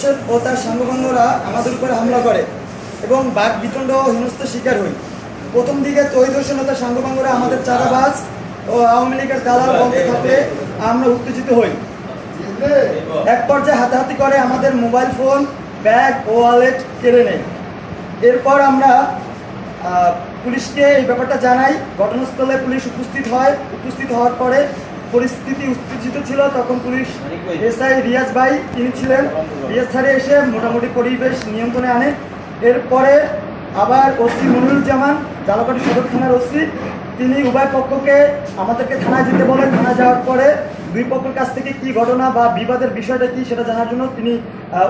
হোসেন ও তার সাঙ্গপাঙ্গরা আমাদের উপরে হামলা করে এবং বাঘ বিতণ্ড ও হেনস্থার শিকার হই। প্রথম দিকে তহিদ হোসেন ও তার সাঙ্গপাঙ্গরা আমাদের চাঁদাবাজ ও আওয়ামী লীগের দালাল বলতে থাকলে আমরা উত্তেজিত হই। এক পর্যায়ে হাতাহাতি করে আমাদের মোবাইল ফোন, ব্যাগ ও ওয়ালেট কেড়ে নেয়। এরপর আমরা পুলিশকে এই ব্যাপারটা জানাই। ঘটনাস্থলে পুলিশ উপস্থিত হওয়ার পরে পরিস্থিতি উত্তেজিত ছিল। তখন পুলিশ এসআই রিয়াজ ভাই তিনি ছিলেন। রিয়াজ স্যারে এসে মোটামুটি পরিবেশ নিয়ন্ত্রণে আনে। এরপরে আবার ওসি মনিরুজ্জামান, জালাকাঠি সদর থানার ওসি, তিনি উভয় পক্ষকে আমাদেরকে থানায় যেতে বলেন। থানায় যাওয়ার পরে দুই পক্ষের কাছ থেকে কি ঘটনা বা বিবাদের বিষয়টা কি সেটা জানার জন্য তিনি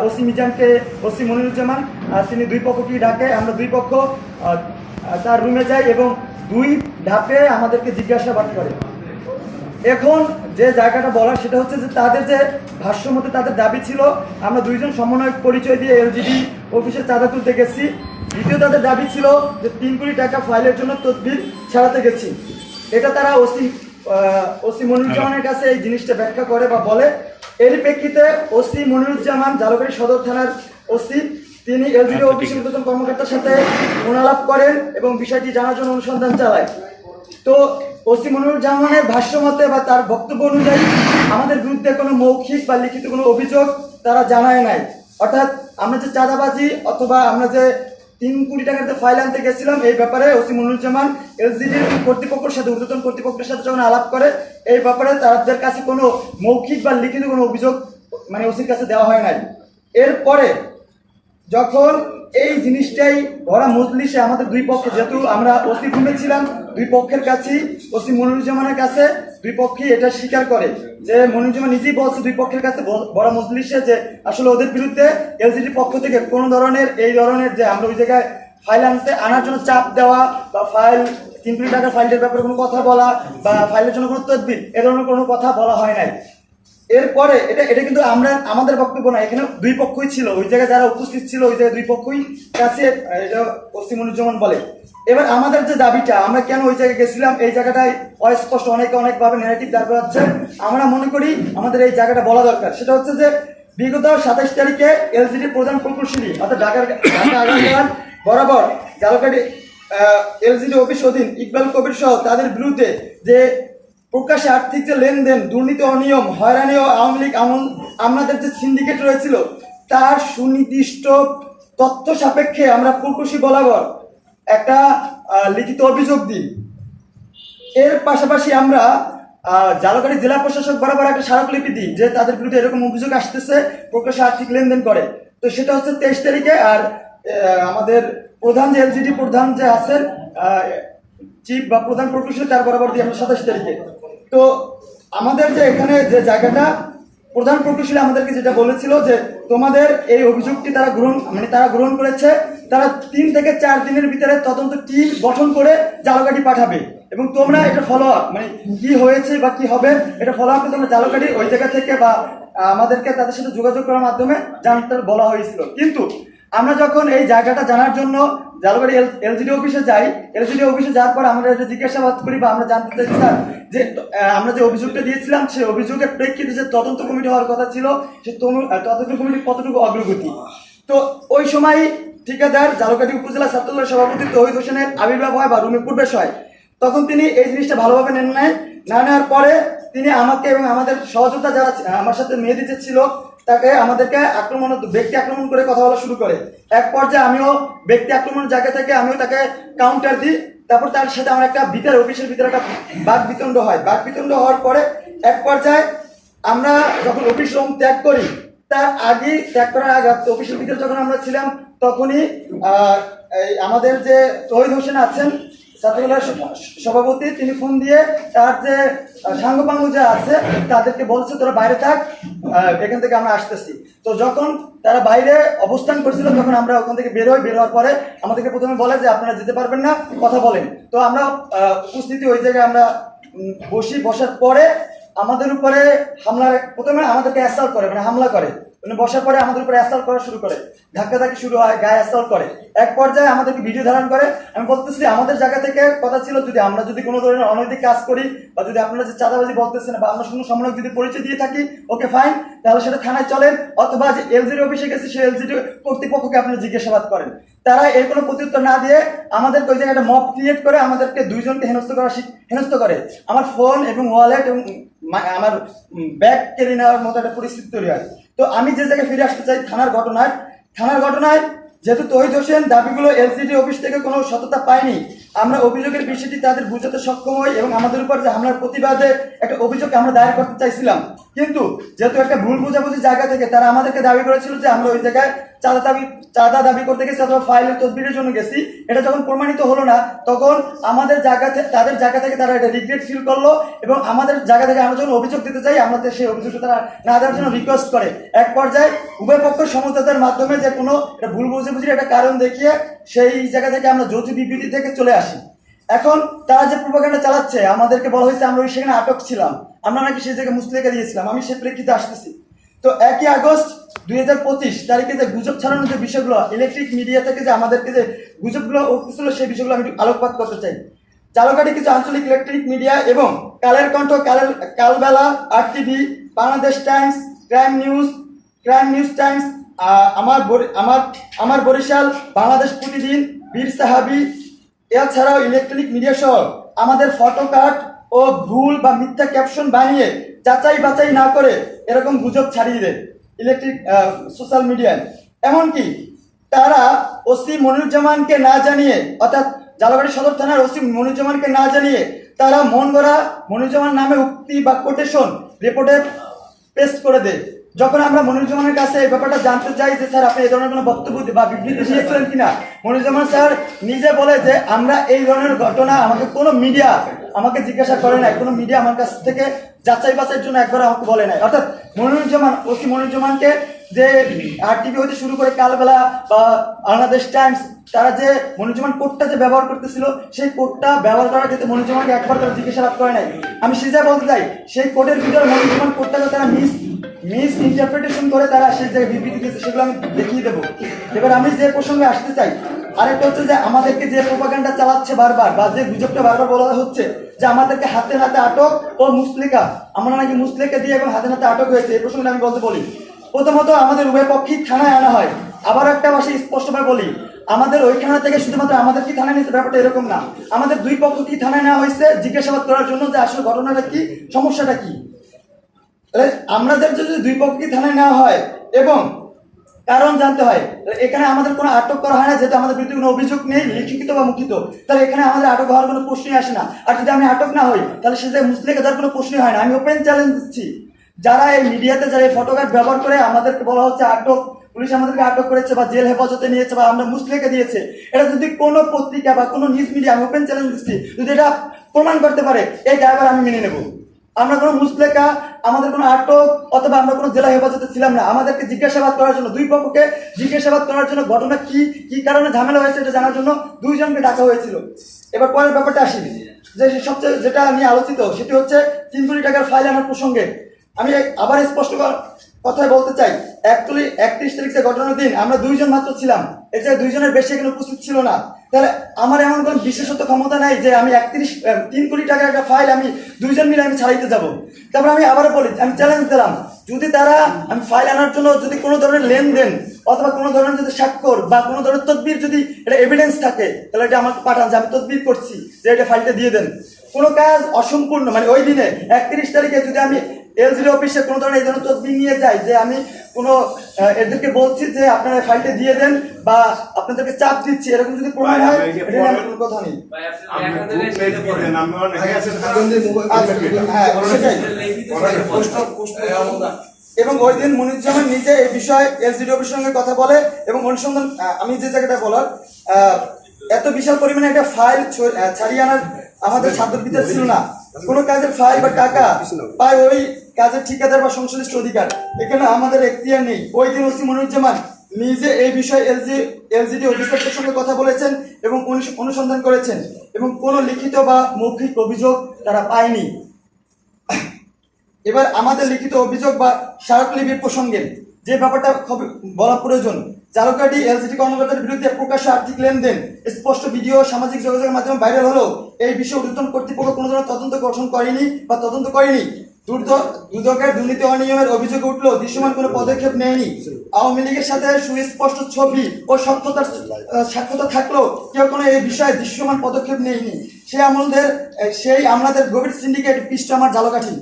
ওসি মনিরুজ্জামান তিনি দুই পক্ষকেই ডাকে। আমরা দুই পক্ষ তার রুমে যাই এবং দুই ধাপে আমাদেরকে জিজ্ঞাসাবাদ করে। এখন যে জায়গাটা বলার সেটা হচ্ছে যে তাদের যে ভাষ্য মতে তাদের দাবি ছিল আমরা দুইজন সমন্বয়ক পরিচয় দিয়ে এলজিডি অফিসে চাঁদা তুলতে গেছি। দ্বিতীয় তাদের দাবি ছিল যে 3 কোটি টাকা ফাইলের জন্য তদবির ছাড়াতে গেছি। এটা তারা ওসি মনিরুজ্জামানের কাছে এই জিনিসটা ব্যাখ্যা করে বা বলে। এর প্রেক্ষিতে ওসি মনিরুজ্জামান, জালকাঠি সদর থানার ওসি, তিনি এলজিডি অফিসের ঊর্ধ্বতন কর্মকর্তার সাথে ফোনালাপ করেন এবং বিষয়টি জানার জন্য অনুসন্ধান চালায়। তো ওসি মনিরুজ্জামানের ভাষ্য মতে বা তার বক্তব্য অনুযায়ী আমাদের বিরুদ্ধে কোনো মৌখিক বা লিখিত কোনো অভিযোগ তারা জানায় নাই। অর্থাৎ আমরা যে চাঁদাবাজি অথবা আমরা যে 3 কোটি টাকার যে ফাইল আনতে গেছিলাম এই ব্যাপারে ওসি মনিরুজ্জামান এলজিডির কর্তৃপক্ষের সাথে, ঊর্ধ্বতন কর্তৃপক্ষের সাথে যখন আলাপ করে এই ব্যাপারে তাদের কাছে কোনো মৌখিক বা লিখিত কোনো অভিযোগ ওসির কাছে দেওয়া হয় নাই। এরপরে যখন এই জিনিসটাই ভরা মজলিসে আমাদের দুই পক্ষে, যেহেতু আমরা ওসি রুমে ছিলাম, দুই পক্ষের কাছেই ওসি মনিরুজ্জামানের কাছে দুই পক্ষই এটা স্বীকার করে যে মনিরুজ্জামান নিজেই বলছে দুই পক্ষের কাছে ভরা মজলিসে যে আসলে ওদের বিরুদ্ধে এলজিডির পক্ষ থেকে কোনো ধরনের যে আমরা ওই জায়গায় ফাইল আনার জন্য চাপ দেওয়া বা ফাইল 3 কোটি টাকার ফাইলের ব্যাপারে কোনো কথা বলা বা ফাইলের জন্য কোনো তদবির এ ধরনের কোনো কথা বলা হয় নাই। এরপরে এটা কিন্তু আমাদের বক্তব্য না, এখানে দুই পক্ষই ছিল, ওই জায়গায় যারা উপস্থিত ছিল ওই জায়গায় দুই পক্ষই কাছে এটা ওসি মনিরুজ্জামান বলে। এবার আমাদের যে দাবিটা, আমরা কেন ওই জায়গায় গেছিলাম এই জায়গাটায় অস্পষ্ট, অনেকভাবে নেগেটিভ দাঁড় করাচ্ছে। আমরা মনে করি আমাদের এই জায়গাটা বলা দরকার। সেটা হচ্ছে যে বিগত 27 তারিখে এলজিডির প্রধান প্রকৌশলী অর্থাৎ ঢাকা আগারগাঁও বরাবর জালকাঠি এলজিডি অফিস অধীন ইকবাল কবির সহ তাদের বিরুদ্ধে যে প্রকাশ্যে আর্থিক যে লেনদেন, দুর্নীতি, অনিয়ম, হয়রানি ও আওয়ামী লীগ আমাদের যে সিন্ডিকেট রয়েছিল তার সুনির্দিষ্ট তথ্য সাপেক্ষে আমরা প্রকৌশলী বরাবর একটা লিখিত অভিযোগ দিই। এর পাশাপাশি আমরা জালকাঠি জেলা প্রশাসক বরাবর একটা স্মারকলিপি দিই যে তাদের বিরুদ্ধে এরকম অভিযোগ আসতেছে, প্রকাশ্যে আর্থিক লেনদেন করে। তো সেটা হচ্ছে 23 তারিখে। আর আমাদের প্রধান যে এলজিডি প্রধান যে আছেন চিফ বা প্রধান প্রকৌশলী তার বরাবর দিয়ে আমরা 27 তারিখে। তো আমাদের যে এখানে যে জায়গাটা প্রধান প্রকৌশলী আমাদেরকে যেটা বলেছিল যে তোমাদের এই অভিযোগটি তারা গ্রহণ করেছে, তারা 3 থেকে 4 দিনের ভিতরে তদন্ত টিম গঠন করে জালকাঠি পাঠাবে এবং তোমরা এটা ফলো আপ কি হয়েছে বা কি হবে এটা ফলো আপ তোমরা জালকাঠি ওই জায়গা থেকে বা আমাদেরকে তাদের সাথে যোগাযোগ করার মাধ্যমে জানতে বলা হয়েছিল। কিন্তু আমরা যখন এই জায়গাটা জানার জন্য জালকাঠি এলজিডি অফিসে যাই, এলজিডি অফিসে যাওয়ার পর আমরা এটা জিজ্ঞাসাবাদ করি বা আমরা জানতে চাই স্যার যে আমরা যে অভিযোগটা দিয়েছিলাম সেই অভিযোগের প্রেক্ষিতে যে তদন্ত কমিটি হওয়ার কথা ছিল সে তদন্ত কমিটির কতটুকু অগ্রগতি। তো ওই সময় ঠিকাদার জালকাঠি উপজেলা ছাত্রদলের সভাপতি তহিদ হোসেনের আবির্ভাব হয় বা রুমে প্রবেশ হয়। তখন তিনি এই জিনিসটা ভালোভাবে না নেওয়ার পরে তিনি আমাকে এবং আমাদের সহযোদ্ধা যারা আমার সাথে মেহেদি যে ছিল তাকে আমাদেরকে ব্যক্তি আক্রমণ করে কথা বলা শুরু করে। এক পর্যায়ে আমিও ব্যক্তি আক্রমণের জায়গা থেকে আমিও তাকে কাউন্টার দিই। তারপর তার সাথে আমার একটা অফিসের ভিতরে একটা বাক বিতণ্ড হয়। বাক বিতণ্ড হওয়ার পরে এক পর্যায়ে আমরা যখন অফিস রুম ত্যাগ করি, তার আগে ত্যাগ করার আগে অফিসের ভিতরে যখন আমরা ছিলাম তখনই আমাদের যে তহিদ হোসেন আছেন ছাত্রদলের সভাপতি, তিনি ফোন দিয়ে তার যে সাঙ্গপাঙ্গ যে আছে তাদেরকে বলছে তোরা বাইরে থাক, এখান থেকে আমরা আসতেছি। তো যখন তারা বাইরে অবস্থান করছিল তখন আমরা ওখান থেকে বের হওয়ার পরে আমাদেরকে প্রথমে বলে যে আপনারা যেতে পারবেন না, কথা বলেন। তো আমরা উপস্থিতি ওই জায়গায় আমরা বসার পরে আমাদের উপরে প্রথমে আমাদেরকে অ্যাসাল্ট করে হামলা করে। উনি বসার পরে আমাদের উপরে অ্যাসাল্ট করা শুরু করে, ধাক্কাধাক্কি শুরু হয়, গায়ে অ্যাসাল্ট করে। এক পর্যায়ে আমাদেরকে ভিডিও ধারণ করে। আমি বলতেছি আমাদের জায়গা থেকে কথা ছিল, যদি আমরা যদি কোনো ধরনের অনৈতিক কাজ করি বা যদি আপনারা যে চাঁদাবাজি বলতেছেন বা আমরা কোনো সমন্বয়ক যদি পরিচয় দিয়ে থাকি, ওকে ফাইন, তাহলে সেটা থানায় চলেন, অথবা যে এলজিডি অফিসে গেছে সেই এলজিডি কর্তৃপক্ষকে আপনি জিজ্ঞাসাবাদ করেন। তারা এর কোনো প্রত্যুত্তর না দিয়ে আমাদেরকে ওই জায়গায় একটা মব ক্রিয়েট করে আমাদেরকে দুইজনকে হেনস্থ করে। আমার ফোন এবং ওয়ালেট এবং আমার ব্যাগ কেড়ে নেওয়ার মতো একটা পরিস্থিতি তৈরি হয়। তো আমি যে জায়গায় ফিরে আসতে চাই থানার ঘটনায় যেহেতু তৌহিদ হোসেন দাবিগুলো এলসিডি অফিস থেকে কোনো সততা পায়নি, আমরা অভিযোগের বিষয়টি তাদের বুঝাতে সক্ষম হই এবং আমাদের উপর যে হামলার প্রতিবাদে একটা অভিযোগ আমরা দায়ের করতে চাইছিলাম। কিন্তু যেহেতু একটা ভুল বোঝাবুঝি জায়গা থেকে তারা আমাদেরকে দাবি করেছিল যে আমরা ওই জায়গায় চাঁদা দাবি করতে গেছি অথবা ফাইলের তদবিরের জন্য গেছি। এটা যখন প্রমাণিত হলো না, তখন তাদের জায়গা থেকে তারা এটা রিগ্রেট ফিল করলো এবং আমাদের জায়গা থেকে আমরা যখন অভিযোগ দিতে চাই, আমাদের সেই অভিযোগটা তারা না দেওয়ার জন্য রিকোয়েস্ট করে। এক পর্যায়ে উভয় পক্ষের সমঝোতার মাধ্যমে যে কোনো ভুল বুঝাবুঝির একটা কারণ দেখিয়ে সেই জায়গা থেকে আমরা যৌথ বিবৃতি থেকে চলে আসি। এখন তারা যে প্রোপাগান্ডা চালাচ্ছে, আমাদেরকে বলা হয়েছে আমরা সেখানে আটক ছিলাম, আমরা নাকি সেই জায়গায় মুসলিকা দিয়েছিলাম। আমি সে প্রেক্ষিতে আসতেছি। তো 1 আগস্ট 2025 তারিখে যে গুজব ছড়ানোর যে বিষয়গুলো ইলেকট্রিক মিডিয়া থেকে যে আমাদেরকে যে গুজবগুলো উঠতেছিল, সেই বিষয়গুলো আমি একটু আলোকপাত করতে চাই। চালকাঠি কিছু আঞ্চলিক ইলেকট্রিক মিডিয়া এবং কালের কণ্ঠ, কালবেলা, RTV, Bangladesh Times, crime news Times, আমার বরিশাল, বাংলাদেশ প্রতিদিন, বীর সাহাবি, এছাড়াও ইলেকট্রনিক মিডিয়া সহ আমাদের ফটোকার্ড ও ভুল বা মিথ্যা ক্যাপশন বানিয়ে যাচাই বাছাই না করে এরকম গুজব ছাড়িয়ে দেয় ইলেকট্রিক সোশ্যাল মিডিয়ায়। এমনকি তারা ওসি মনিরুজ্জামানকে না জানিয়ে, অর্থাৎ জালাবাড়ি সদর থানার ওসি মনিরুজ্জামানকে না জানিয়ে তারা মন গড়া মনিরুজ্জামান নামে উক্তি বা কোটেশন রিপোর্টে পেস্ট করে দেয়। যখন আমরা মনিরুজ্জামানের কাছে এই ব্যাপারটা জানতে চাই যে স্যার আপনি এই ধরনের কোনো বক্তব্য বা বিবৃতি দিয়েছিলেন কিনা, মনিরুজ্জামান স্যার নিজে বলে যে আমরা এই ধরনের ঘটনা আমাকে কোনো মিডিয়া আমাকে জিজ্ঞাসা করে নাই, কোনো মিডিয়া আমার কাছ থেকে যাচাই বাছাইয়ের জন্য একবার আমাকে বলে নাই। অর্থাৎ ওসি মনিরুজ্জামানকে যে RTV হতে শুরু করে কালবেলা বা বাংলাদেশ টাইমস, তারা যে মনিরুজ্জামান কোডটা যে ব্যবহার করতেছিল, সেই কোডটা ব্যবহার করার ক্ষেত্রে মনিরুজ্জামানকে একবার তারা জিজ্ঞাসাবাদ করে নাই। আমি সেটা বলতে চাই, সেই কোডের ভিতরে মনিরুজ্জামান কোডটাকে তারা মিস ইন্টারপ্রিটেশন করে তারা সেই জায়গায় বিবৃতি দিয়েছে, সেগুলো আমি দেখিয়ে দেবো। এবার আমি যে প্রসঙ্গে আসতে চাই, আরেকটা হচ্ছে যে আমাদেরকে যে প্রোপাগান্ডা চালাচ্ছে বারবার, বা যে গুজবটা বারবার বলা হচ্ছে যে আমাদেরকে হাতে নাতে আটক ও মুসলিকা, আমরা নাকি মুসলিকা দিয়ে এবং হাতে নাতে আটক হয়েছে। এই প্রসঙ্গে আমি বলি, প্রথমত আমাদের উভয় পক্ষেই থানায় আনা হয়। আবার একটা ভাষায় স্পষ্টভাবে বলি, আমাদের ওই থানা থেকে শুধুমাত্র আমাদের কি থানায় নিয়েছে ব্যাপারটা এরকম না, আমাদের দুই পক্ষ কি থানায় নেওয়া হয়েছে জিজ্ঞাসাবাদ করার জন্য যে আসলে ঘটনাটা কি, সমস্যাটা কি। আমাদের যদি দুই পক্ষকে থানায় নেওয়া হয় এবং কারণ জানতে হয়, এখানে আমাদের কোনো আটক করা হয় না, যেহেতু আমাদের বিরুদ্ধে কোনো অভিযোগ নেই লিখিত বা মুখিত, তাহলে এখানে আমাদের আটক হওয়ার কোনো প্রশ্নই আসে না। আর যদি আমি আটক না হই, তাহলে সে মুসলিকা দেওয়ার কোনো প্রশ্নই হয় না। আমি ওপেন চ্যালেঞ্জ দিচ্ছি, যারা এই মিডিয়াতে যারা এই ফটোকার্ড ব্যবহার করে আমাদেরকে বলা হচ্ছে আটক, পুলিশ আমাদেরকে আটক করেছে বা জেল হেফাজতে নিয়েছে বা আমরা মুসলিকা দিয়েছে, এটা যদি কোনো পত্রিকা বা কোনো নিউজ মিডিয়া, আমি ওপেন চ্যালেঞ্জ দিচ্ছি, যদি এটা প্রমাণ করতে পারে, এই ড্রাইভার আমি মেনে নেব। আমরা কোনো মুসলেকা, আমাদের কোনো আটক অথবা আমরা কোনো জেলা হেফাজতে ছিলাম না। আমাদেরকে জিজ্ঞাসাবাদ করার জন্য, দুই পক্ষকে জিজ্ঞাসাবাদ করার জন্য, ঘটনা কি কারণে ঝামেলা হয়েছে এটা জানার জন্য দুইজনকে ডাকা হয়েছিল। এবার পরের ব্যাপারটা আসি, যে সবচেয়ে যেটা নিয়ে আলোচিত সেটি হচ্ছে 3 কোটি টাকার ফাইল আনার প্রসঙ্গে। আমি আবার স্পষ্ট কথায় বলতে চাই, 31 তারিখ যে ঘটনার দিন আমরা দুইজন মাত্র ছিলাম, এর চেয়ে দুইজনের বেশি এখানে উপস্থিত ছিল না। তাহলে আমার এমন কোনো বিশেষত ক্ষমতা নাই যে আমি 3 কোটি টাকার একটা ফাইল আমি দুইজন মিলে আমি ছাড়াইতে যাবো। তারপরে আমি আবারও বলি, আমি চ্যালেঞ্জ দিলাম, যদি তারা আমি ফাইল আনার জন্য যদি কোনো ধরনের লেনদেন অথবা কোনো ধরনের যদি স্বাক্ষর বা কোনো ধরনের তদবির যদি এটা এভিডেন্স থাকে, তাহলে এটা আমাকে পাঠান যে আমি তদবির করছি, যে এটা ফাইলটা দিয়ে দেন। কোনো কাজ অসম্পূর্ণ, মানে ওই দিনে 31 তারিখে যদি আমি এলজিডি অফিসে কোনো ধরনের এই ধরনের তদবির নিয়ে যাই যে আমি কোনো এদেরকে বলছি যে আপনারা ফাইলটা দিয়ে দেন বা আপনাদেরকে চাপ দিচ্ছি, এরকম যদি প্রমাণ হয়, এটা নিয়ে কোনো কথা নেই। এবং ওই দিন মনিরুজ্জামান নিজে এই বিষয়ে এলজিডি অফিসের সঙ্গে কথা বলে এবং অনুসন্ধান, আমি যে জায়গাটা বলার, এত বিশাল পরিমাণে একটা ফাইল ছাড়িয়ে আনার আমাদের সাধ্যবিদ্যা ছিল না। কোনো কাজের ফাইল বা টাকা পায় ওই কাজের ঠিকাদার বা সংশ্লিষ্ট অধিকার, এখানে আমাদের এখতিয়ার নেই। ওই দিন ওসি মনিরুজ্জামান নিজে এই বিষয়ে এলজিডি অফিসারদের সঙ্গে কথা বলেছেন এবং অনুসন্ধান করেছেন এবং কোনো লিখিত বা মৌখিক অভিযোগ তারা পায়নি। এবার আমাদের লিখিত অভিযোগ বা স্মারকলিপির প্রসঙ্গে, যে ব্যাপারটা বলা প্রয়োজন। ঝালকাঠি এলসিটি কর্মকর্তার বিরুদ্ধে প্রকাশ্য আর্থিক লেনদেন স্পষ্ট ভিডিও সামাজিক যোগাযোগের মাধ্যমে ভাইরাল হলো। এই বিষয়ে ঊর্ধ্বতন কর্তৃপক্ষ কোনো ধরনের তদন্ত গঠন করেনি বা তদন্ত করেনি। দুদকের দুর্নীতি অনিয়মের অভিযোগ উঠলো, দৃশ্যমান কোনো পদক্ষেপ নেয়নি। আওয়ামী লীগের সাথে সুস্পষ্ট ছবি ও সাক্ষরতা থাকলেও কেউ কোনো এই বিষয়ে দৃশ্যমান পদক্ষেপ নেয়নি। সেই আমলাদের গভীর সিন্ডিকেট পিষ্ট আমার ঝালকাঠি।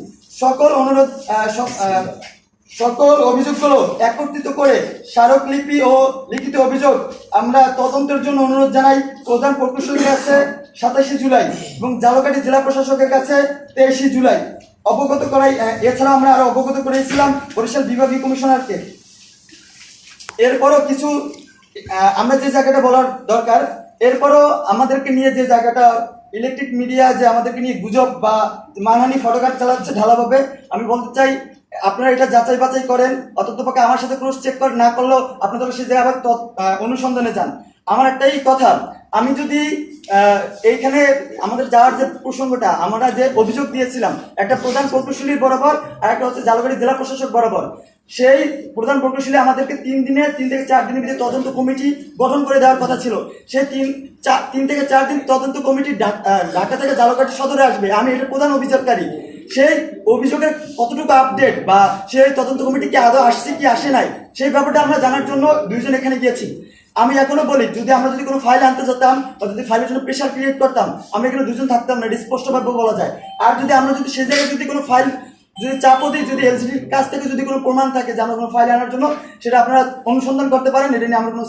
সকল অভিযোগগুলো একত্রিত করে স্মারকলিপি ও লিখিত অভিযোগ আমরা তদন্তের জন্য অনুরোধ জানাই প্রধান প্রকৌশলীর কাছে 27 জুলাই এবং ঝালকাঠি জেলা প্রশাসকের কাছে 23 জুলাই অবগত করাই। এছাড়া আমরা আরো অবগত করেছিলাম বরিশাল বিভাগীয় কমিশনারকে। এরপরও কিছু আমরা যে জায়গাটা বলার দরকার, এরপরও আমাদেরকে নিয়ে যে জায়গাটা ইলেকট্রিক মিডিয়া যে আমাদেরকে নিয়ে গুজব বা মানহানি ফটোগ্রাফ চালাচ্ছে ঢালাভাবে, আমি বলতে চাই আপনারা এটা যাচাই বাছাই করেন। অতঃপক্ষে আমার সাথে ক্রস চেক না করলেও আপনাদের সে জায়গায় আবার অনুসন্ধানে যান। আমার একটাই কথা, আমি যদি এইখানে আমাদের যাওয়ার যে প্রসঙ্গটা, আমরা যে অভিযোগ দিয়েছিলাম একটা প্রধান প্রকৌশলীর বরাবর আর একটা হচ্ছে ঝালকাঠি জেলা প্রশাসক বরাবর, সেই প্রধান প্রকৌশলী আমাদেরকে 3 থেকে 4 দিনের ভিতরে তদন্ত কমিটি গঠন করে দেওয়ার কথা ছিল। সেই 3 থেকে 4 দিন তদন্ত কমিটি ঢাকা থেকে ঝালকাঠি সদরে আসবে। আমি এটা প্রধান অভিযোগকারী। সেই অভিযোগের কতটুকু আপডেট বা সেই তদন্ত কমিটি কি আদৌ আসছে কি আসে নাই, সেই ব্যাপারটা আমরা জানার জন্য 2 জন এখানে গিয়েছি। আমি এখনো বলি, যদি আমরা কোনো ফাইল আনতে যেতাম বা যদি ফাইলের জন্য প্রেশার ক্রিয়েট করতাম, আমরা এখানে 2 জন থাকতাম না, এটা স্পষ্টভাবে বলা যায়। আর যদি আমরা সেই জায়গায় কোনো ফাইল চাপও দিই, যদি এলসিডির কাছ থেকে কোনো প্রমাণ থাকে যে আমরা কোনো ফাইল আনার জন্য, সেটা আপনারা অনুসন্ধান করতে পারেন। এটা নিয়ে আমরা কোনো